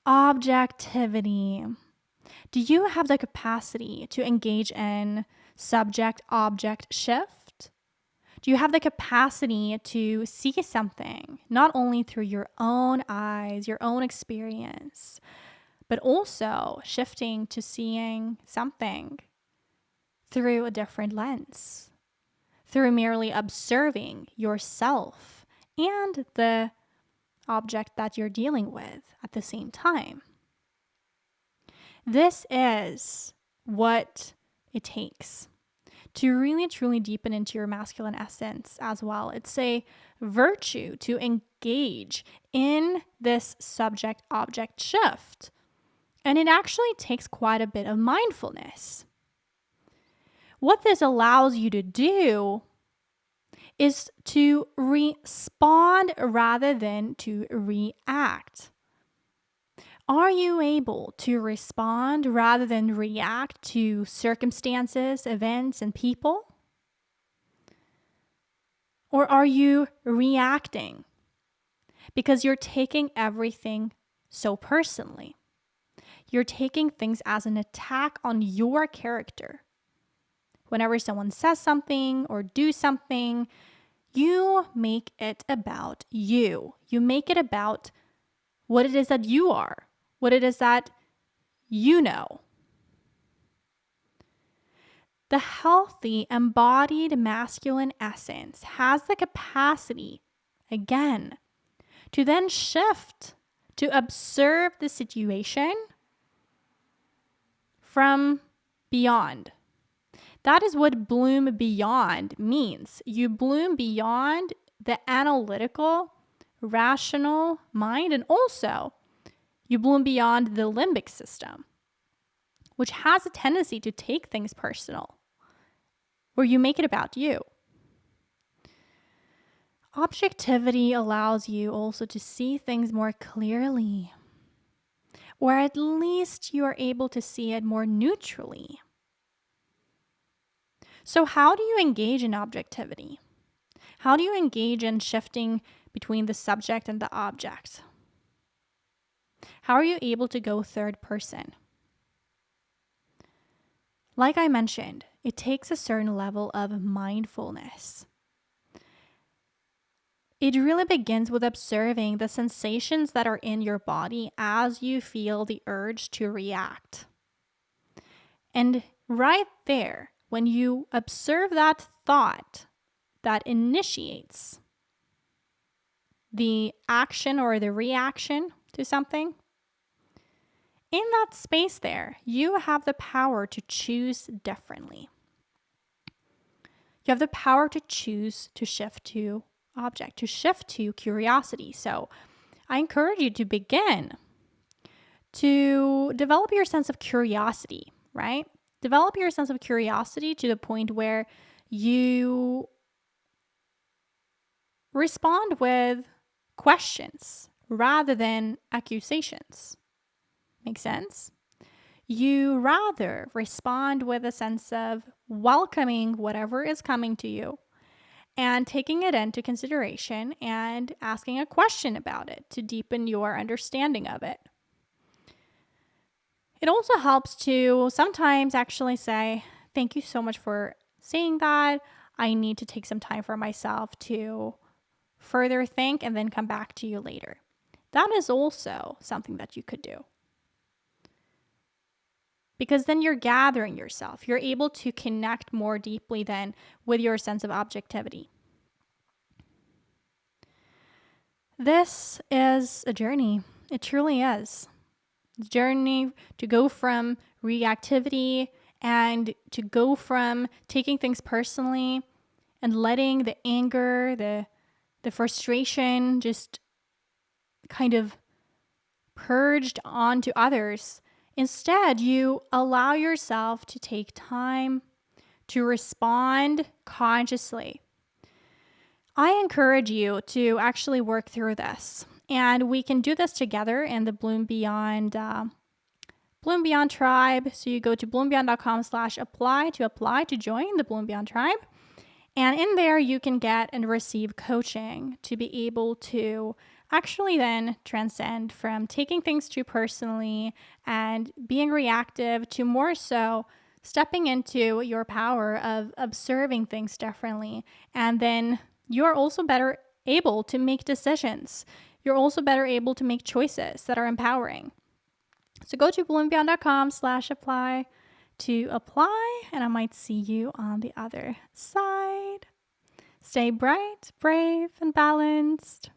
Objectivity. Do you have the capacity to engage in subject-object shift? Do you have the capacity to see something not only through your own eyes, your own experience, but also shifting to seeing something through a different lens, through merely observing yourself and the object that you're dealing with at the same time? This is what it takes to really truly deepen into your masculine essence as well. It's a virtue to engage in this subject object shift. And it actually takes quite a bit of mindfulness. What this allows you to do is to respond rather than to react. Are you able to respond rather than react to circumstances, events, and people? Or are you reacting because you're taking everything so personally? You're taking things as an attack on your character. Whenever someone says something or do something, you make it about you. You make it about what it is that you are, what it is that you know. The healthy, embodied masculine essence has the capacity, again, to then shift, to observe the situation from beyond. That is what bloom beyond means. You bloom beyond the analytical, rational mind, and also you bloom beyond the limbic system, which has a tendency to take things personal, where you make it about you. Objectivity allows you also to see things more clearly, or at least you are able to see it more neutrally. So how do you engage in objectivity? How do you engage in shifting between the subject and the object? How are you able to go third person? Like I mentioned, it takes a certain level of mindfulness. It really begins with observing the sensations that are in your body as you feel the urge to react. And right there, when you observe that thought that initiates the action or the reaction to something, in that space there, you have the power to choose differently. You have the power to choose to shift to object, to shift to curiosity. So I encourage you to begin to develop your sense of curiosity, right? Develop your sense of curiosity to the point where you respond with questions rather than accusations. Make sense? You rather respond with a sense of welcoming whatever is coming to you and taking it into consideration and asking a question about it to deepen your understanding of it. It also helps to sometimes actually say, thank you so much for saying that. I need to take some time for myself to further think and then come back to you later. That is also something that you could do. Because then you're gathering yourself. You're able to connect more deeply then with your sense of objectivity. This is a journey. It truly is. The journey to go from reactivity and to go from taking things personally and letting the anger, the frustration just kind of purged onto others. Instead, you allow yourself to take time to respond consciously. I encourage you to actually work through this, and we can do this together in the Bloom Beyond tribe. So you go to bloombeyond.com/apply to join the Bloom Beyond tribe. And in there, you can get and receive coaching to be able to actually then transcend from taking things too personally and being reactive to more so stepping into your power of observing things differently. And then you're also better able to make decisions. You're also better able to make choices that are empowering. So go to bloomingdown.com/apply to apply, and I might see you on the other side. Stay bright, brave, and balanced.